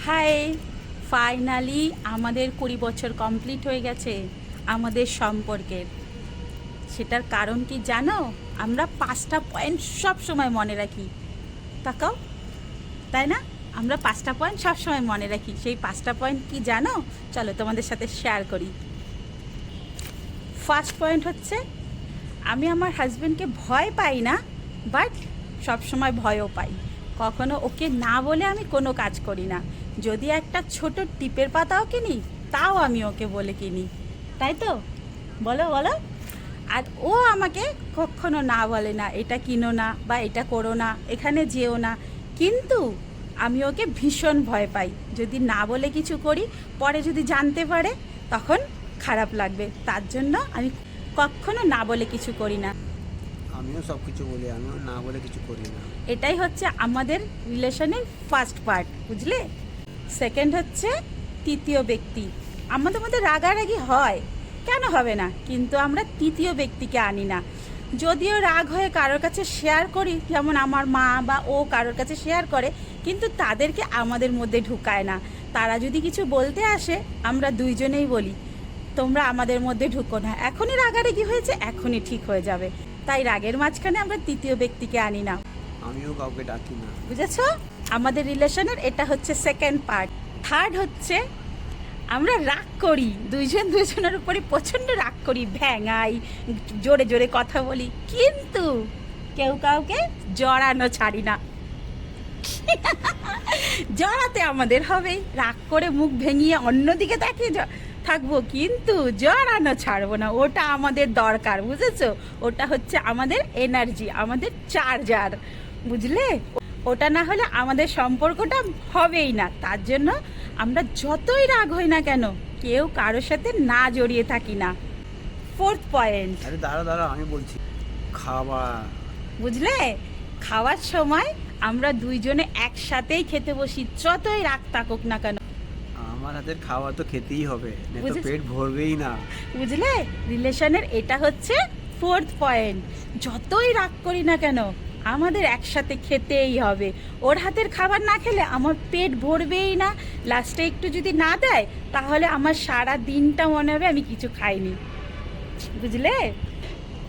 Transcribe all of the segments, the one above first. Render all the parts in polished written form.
High, finally আমাদের 20 বছর complete হয়ে গেছে আমাদের সম্পর্কের। সেটার কারণ কি জানো? আমরা 5টা পয়েন্ট সব সময় মনে রাখি। তাকাও, তাই না? আমরা 5টা পয়েন্ট সব সময় মনে রাখি। সেই 5টা পয়েন্ট কি জানো? চলো তোমাদের সাথে শেয়ার করি। ফার্স্ট পয়েন্ট হচ্ছে, আমি আমার হাজব্যান্ডকে ভয় পাই না, বাট সবসময় ভয়ও পাই। কখনো ওকে না বলে আমি কোনো কাজ করি না। যদি একটা ছোট টিপের পাতাও কিনি, তাও আমি ওকে বলে কিনি, তাই তো? বলো বলো। আর ও আমাকে কখনো না বলে না, এটা কিনো না বা এটা করো না, এখানে যেও না। কিন্তু আমি ওকে ভীষণ ভয় পাই। যদি না বলে কিছু করি, পরে যদি জানতে পারে তখন খারাপ লাগবে। তার জন্য আমি কখনো না বলে কিছু করি না। আমিও সব কিছু বলি, আমিও না বলে কিছু করি না। এটাই হচ্ছে আমাদের রিলেশনের ফার্স্ট পার্ট, বুঝলে? সেকেন্ড হচ্ছে তৃতীয় ব্যক্তি। আমাদের মধ্যে রাগারাগি হয়, কেন হবে না? কিন্তু আমরা তৃতীয় ব্যক্তিকে আনি না। যদিও রাগ হয়ে কারোর কাছে শেয়ার করি, যেমন আমার মা বা ও কারোর কাছে শেয়ার করে, কিন্তু তাদেরকে আমাদের মধ্যে ঢুকায় না। তারা যদি কিছু বলতে আসে, আমরা দুইজনেই বলি তোমরা আমাদের মধ্যে ঢুকো না, এখনই রাগারাগি হয়েছে, এখনই ঠিক হয়ে যাবে। তাই রাগের মাঝখানে আমরা তৃতীয় ব্যক্তিকে আনি না। আমিও কাউকে ডাকি না। বুঝেছো? আমাদের রিলেশনের এটা হচ্ছে সেকেন্ড পার্ট। থার্ড হচ্ছে, আমরা রাগ করি, দুইজন দুজনের উপরে প্রচণ্ড রাগ করি, ভ্যাঙাই, জোরে জোরে কথা বলি, কিন্তু কেউ কাউকে জড়ানো ছাড়ি না। জড়াতে আমাদের হবেই। রাগ করে মুখ ভেঙিয়ে অন্যদিকে তাকিয়ে থাকবো, কিন্তু জড়ানো ছাড়বো না। ওটা আমাদের দরকার, বুঝেছো? ওটা হচ্ছে আমাদের এনার্জি, আমাদের চার্জার, বুঝলে? ওটা না হলে আমাদের সম্পর্কটা হবেই না। তার জন্য আমরা যতই রাগ হই না কেন, কেউ কারোর সাথে না জড়িয়ে থাকি না। ফোর্থ পয়েন্ট, আরে দাঁড়া আমি বলছি। খাবার। বুঝলে? খাওয়ার সময় আমরা দুইজনে একসাথেই খেতে বসি, যতই রাগ থাকুক না কেন। আমার হাতের খাওয়া তো খেতেই হবে, না তো বুঝেছ? পেট ভরবেই না। বুঝলে? রিলেশনের এটা হচ্ছে ফোর্থ পয়েন্ট। যতই রাগ করি না কেন, আমাদের একসাথে খেতেই হবে। ওর হাতের খাবার না খেলে আমার পেট ভরবেই না। লাস্টে একটু যদি না দেয়, তাহলে আমার সারা দিনটা মনে হবে আমি কিছু খাইনি। বুঝলে?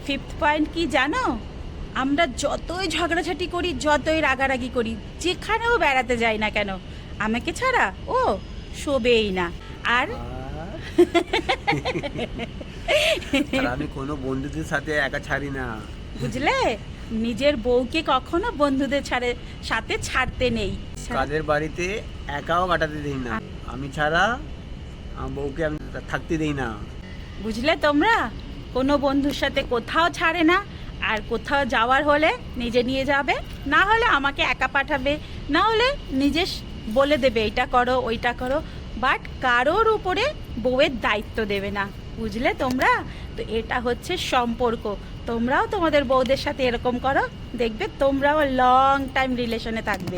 ফিফথ পয়েন্ট কি জানো? আমরা যতই ঝগড়াঝাটি করি, যতই রাগারাগি করি, যেখানেও বেড়াতে যাই না কেন, আমাকে ছাড়া ও শোবেই না। আর আর আমি কোনো বন্ধুদের সাথে একা ছাড়ি না। বুঝলে? নিজের বউকে কখনো বন্ধুদের সাথে ছাড়তে নেই। কাদের বাড়িতে একাও কাটাতে দেই না। আমি ছাড়া আমার বউকে আমি থাকতে দেই না। বুঝলে? তোমরা কোনো বন্ধুর সাথে কোথাও ছাড়ে না। আর কোথাও যাওয়ার হলে নিজে নিয়ে যাবে, না হলে আমাকে একা পাঠাবে, না হলে নিজে বলে দেবে এটা করো ওইটা করো, বাট কারোর উপরে বউয়ের দায়িত্ব দেবে না। বুঝলে তোমরা? তো এটা হচ্ছে সম্পর্ক। তোমরাও তোমাদের বউদের সাথে এরকম করো, দেখবে তোমরাও লং টাইম রিলেশনে থাকবে।